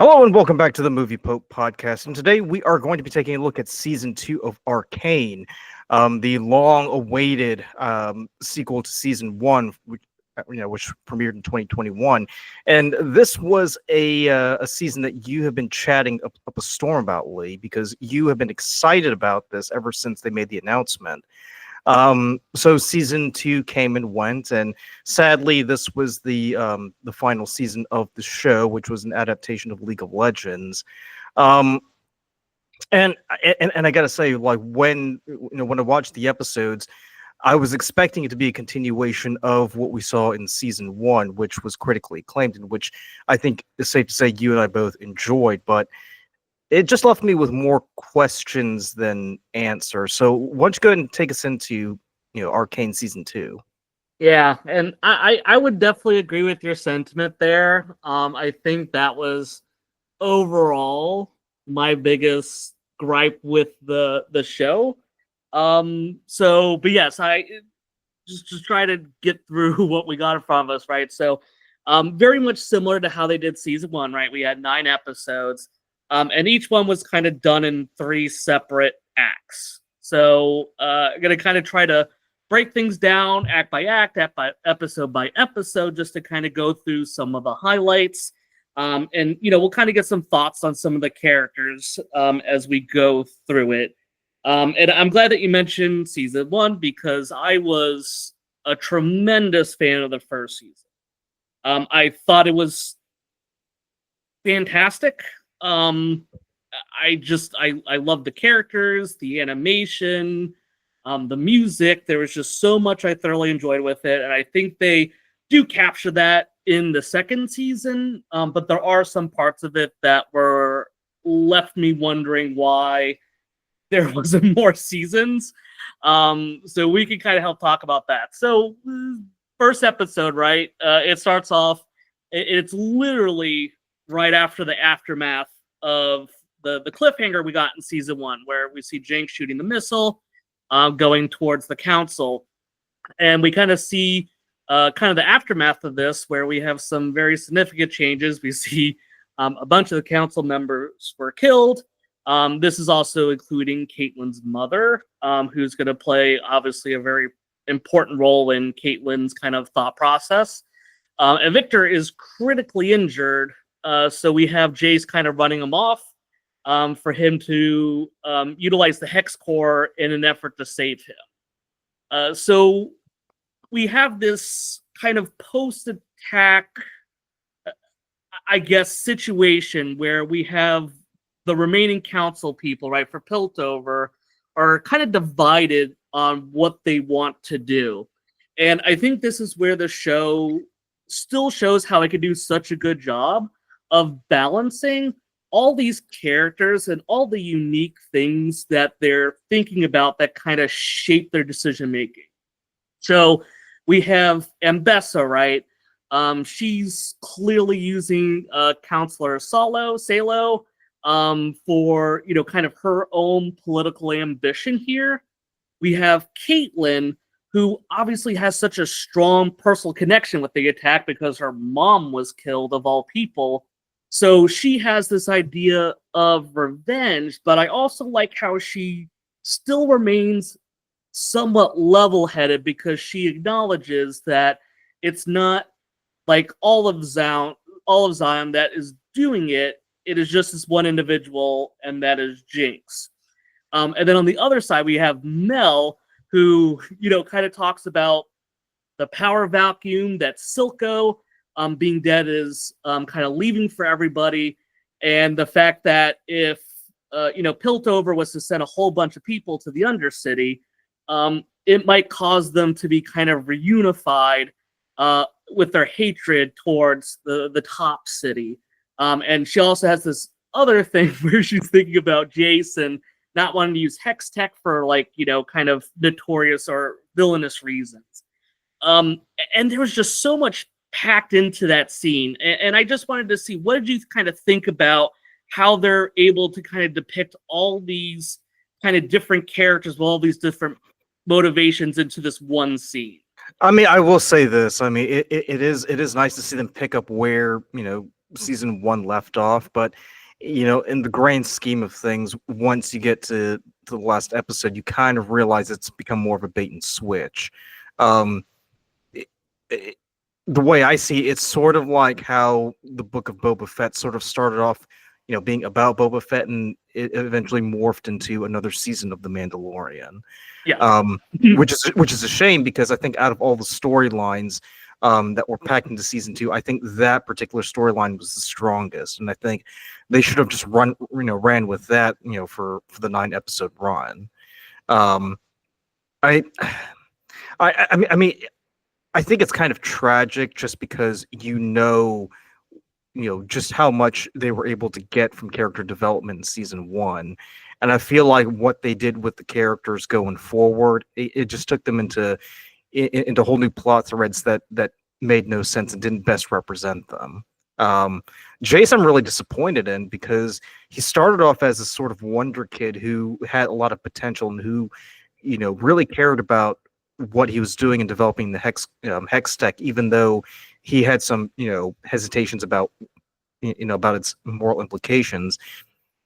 Hello and welcome back to the Movie Pope podcast. And today we are going to be taking a look at season 2 of Arcane, the long-awaited sequel to season 1, which premiered in 2021. And this was a season that you have been chatting up a storm about, Lee, because you have been excited about this ever since they made the announcement. So season 2 came and went, and sadly, this was the final season of the show, which was an adaptation of League of Legends. Um, and I gotta say, like when I watched the episodes, I was expecting it to be a continuation of what we saw in season 1, which was critically acclaimed, and which I think is safe to say you and I both enjoyed, but it just left me with more questions than answers. So why don't you go ahead and take us into, Arcane season 2? Yeah, and I would definitely agree with your sentiment there. I think that was overall my biggest gripe with the show. But yes, I just try to get through what we got in front of us, right? So, very much similar to how they did season 1, right? We had 9 episodes, and each one was kind of done in 3 separate acts. So, I'm gonna kind of try to break things down act by episode by episode, just to kind of go through some of the highlights. And we'll kind of get some thoughts on some of the characters as we go through it. And I'm glad that you mentioned season 1, because I was a tremendous fan of the first season. I thought it was fantastic. I love the characters, the animation, the music. There was just so much I thoroughly enjoyed with it, and I think they do capture that in the second season. But there are some parts of it that were left me wondering why there wasn't more seasons. So we can kind of help talk about that. So first episode, right? It starts off. It's literally right after the aftermath of the cliffhanger we got in season 1, where we see Jinx shooting the missile, going towards the council, and we kind of see kind of the aftermath of this, where we have some very significant changes. We see a bunch of the council members were killed. This is also including Caitlyn's mother, who's going to play obviously a very important role in Caitlyn's kind of thought process. And Victor is critically injured, so we have Jace kind of running him off for him to utilize the Hex Core in an effort to save him. So we have this kind of post-attack, I guess, situation where we have the remaining council people, right, for Piltover, are kind of divided on what they want to do. And I think this is where the show still shows how it could do such a good job of balancing all these characters and all the unique things that they're thinking about that kind of shape their decision making. So we have Ambessa, right? She's clearly using Counselor Salo for kind of her own political ambition here. We have Caitlyn, who obviously has such a strong personal connection with the attack because her mom was killed, of all people. So she has this idea of revenge, but I also like how she still remains somewhat level-headed, because she acknowledges that it's not like all of Zaun that is doing it. It is just this one individual, and that is Jinx. And then on the other side, we have Mel, who kind of talks about the power vacuum that Silco being dead is kind of leaving for everybody, and the fact that if Piltover was to send a whole bunch of people to the Undercity, it might cause them to be kind of reunified with their hatred towards the top city. And she also has this other thing where she's thinking about Jason not wanting to use Hex Tech for kind of notorious or villainous reasons. And there was just so much packed into that scene. And I just wanted to see, what did you kind of think about how they're able to kind of depict all these kind of different characters with all these different motivations into this one scene? I mean, I will say this. I mean, it is nice to see them pick up where season one left off, but in the grand scheme of things, once you get to the last episode, you kind of realize it's become more of a bait and switch. Um, it, it, the way I see it, it's sort of like how the book of Boba Fett sort of started off, being about Boba Fett, and it eventually morphed into another season of The Mandalorian. Yeah. Which is a shame, because I think out of all the storylines that were packed into season two, I think that particular storyline was the strongest, and I think they should have just ran with that, for the 9 episode run. Um, I, I mean, I think it's kind of tragic, just because just how much they were able to get from character development in season one. And I feel like what they did with the characters going forward, it just took them into whole new plot threads that made no sense and didn't best represent them. Jace, I'm really disappointed in, because he started off as a sort of wonder kid who had a lot of potential, and who, really cared about what he was doing in developing the hex tech, even though he had some, hesitations about, about its moral implications.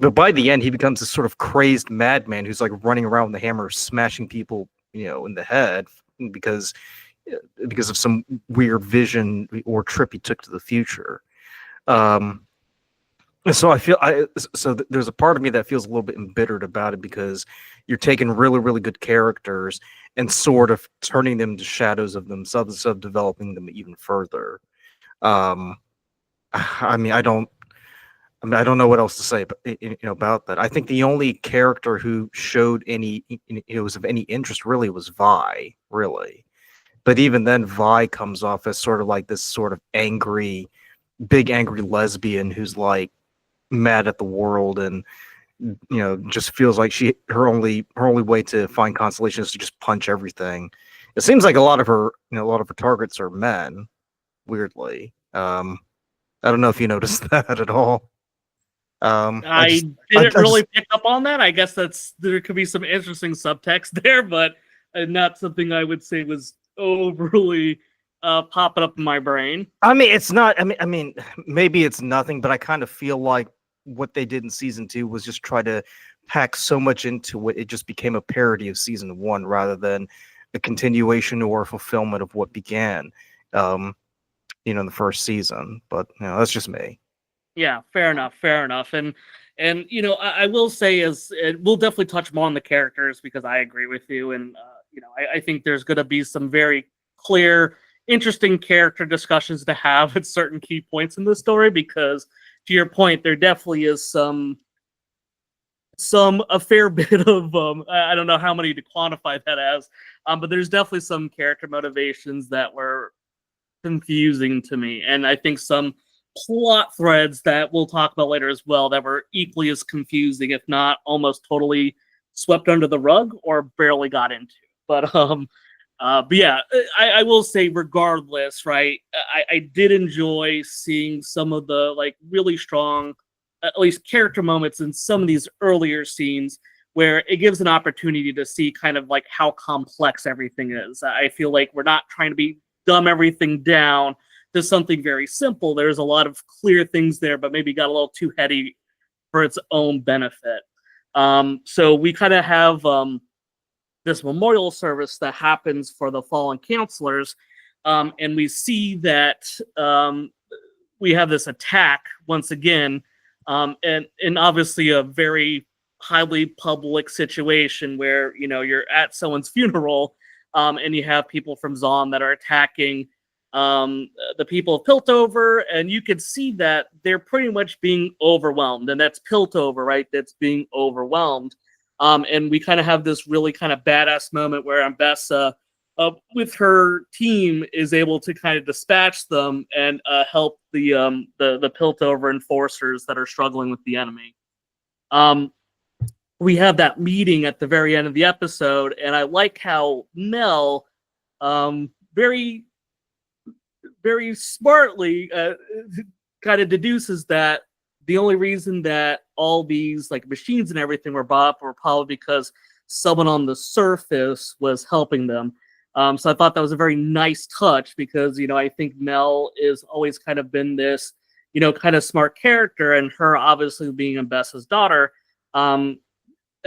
But by the end, he becomes this sort of crazed madman who's like running around with the hammer, smashing people, in the head, because of some weird vision or trip he took to the future. So there's a part of me that feels a little bit embittered about it, because you're taking really, really good characters and sort of turning them to shadows of themselves, instead of developing them even further. I mean, I don't know what else to say, but about that. I think the only character who showed any, was of any interest, really, was Vi, really. But even then, Vi comes off as sort of like this sort of big angry lesbian who's like mad at the world, and just feels like her only way to find consolation is to just punch everything. It seems like a lot of her targets are men, weirdly. I don't know if you noticed that at all. I didn't really pick up on that. I guess there could be some interesting subtext there, but not something I would say was overly popping up in my brain. I mean, it's not. I mean, maybe it's nothing, but I kind of feel like what they did in season two was just try to pack so much into it. It just became a parody of season one, rather than a continuation or a fulfillment of what began, in the first season. But that's just me. Yeah, fair enough. And I will say, we'll definitely touch more on the characters, because I agree with you, and I think there's going to be some very clear, interesting character discussions to have at certain key points in the story, because to your point, there definitely is a fair bit of I don't know how many to quantify that as, but there's definitely some character motivations that were confusing to me, and I think some plot threads that we'll talk about later as well that were equally as confusing, if not almost totally swept under the rug or barely got into. But yeah, I will say, regardless, right? I did enjoy seeing some of the really strong, at least character moments in some of these earlier scenes, where it gives an opportunity to see kind of how complex everything is. I feel like we're not trying to dumb everything down to something very simple. There's a lot of clear things there, but maybe got a little too heady for its own benefit. So we kind of have this memorial service that happens for the fallen counselors, and we see that we have this attack once again, and obviously a very highly public situation where you're at someone's funeral, and you have people from Zaun that are attacking the people of Piltover, and you could see that they're pretty much being overwhelmed, and that's Piltover, right? That's being overwhelmed. And we kind of have this really kind of badass moment where Ambessa, with her team, is able to kind of dispatch them and help the Piltover enforcers that are struggling with the enemy. We have that meeting at the very end of the episode, and I like how Nell very, very smartly kind of deduces that the only reason that all these machines and everything were bought up were probably because someone on the surface was helping them. So I thought that was a very nice touch, because I think Nell is always kind of been this kind of smart character, and her obviously being Ambessa's daughter. I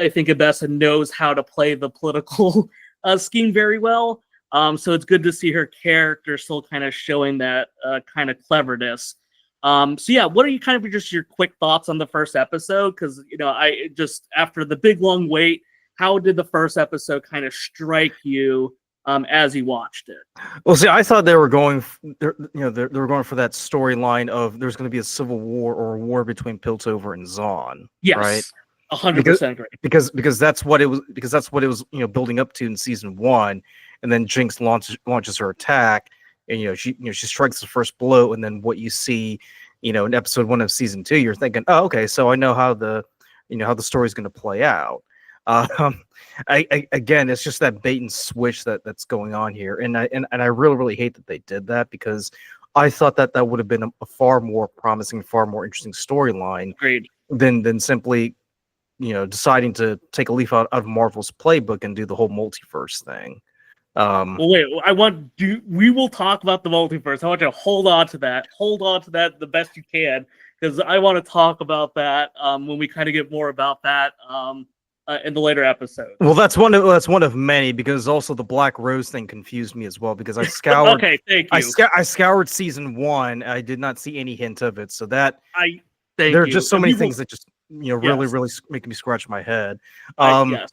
think Ambessa knows how to play the political scheme very well. So it's good to see her character still kind of showing that kind of cleverness. So yeah, what are you kind of just your quick thoughts on the first episode? Because I just after the big long wait, how did the first episode kind of strike you as you watched it? Well, see, I thought they were going, they were going for that storyline of there's going to be a civil war or a war between Piltover and Zaun. Yes, right? 100% great. Because that's what it was. Because that's what it was. Building up to in season 1, and then Jinx launches her attack, and she strikes the first blow, and then what you see, in episode 1 of season 2, you're thinking, oh, okay, so I know how the story's going to play out. Again, it's just that bait and switch that's going on here, and I really hate that they did that, because I thought that would have been a far more promising, far more interesting storyline than simply deciding to take a leaf out of Marvel's playbook and do the whole multiverse thing. Well, wait, we will talk about the multiverse. I want you to hold on to that the best you can, because I want to talk about that when we kind of get more about that in the later episodes. Well, that's one of many, because also the Black Rose thing confused me as well, because I scoured. Okay, thank you. I scoured season 1. I did not see any hint of it, so that there are just so many things that just really make me scratch my head. Yes.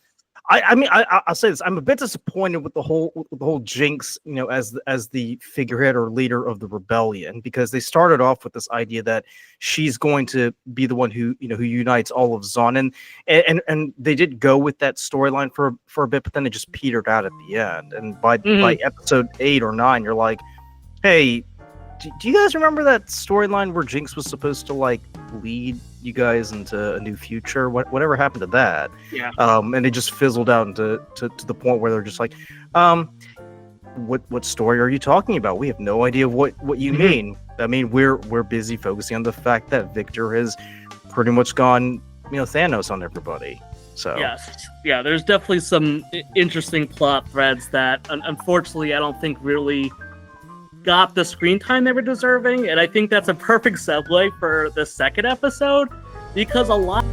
I'll say this: I'm a bit disappointed with the whole Jinx, as the figurehead or leader of the rebellion, because they started off with this idea that she's going to be the one who unites all of Zaun, and they did go with that storyline for a bit, but then it just petered out at the end. And by episode 8 or 9, you're like, hey, do you guys remember that storyline where Jinx was supposed to lead you guys into a new future? Whatever happened to that? Yeah. And it just fizzled out to the point where they're just like, what story are you talking about? We have no idea what you mean. I mean, we're busy focusing on the fact that Victor has pretty much gone, Thanos on everybody. So yes, yeah, there's definitely some interesting plot threads that unfortunately I don't think really got the screen time they were deserving, and I think that's a perfect segue for the second episode, because a lot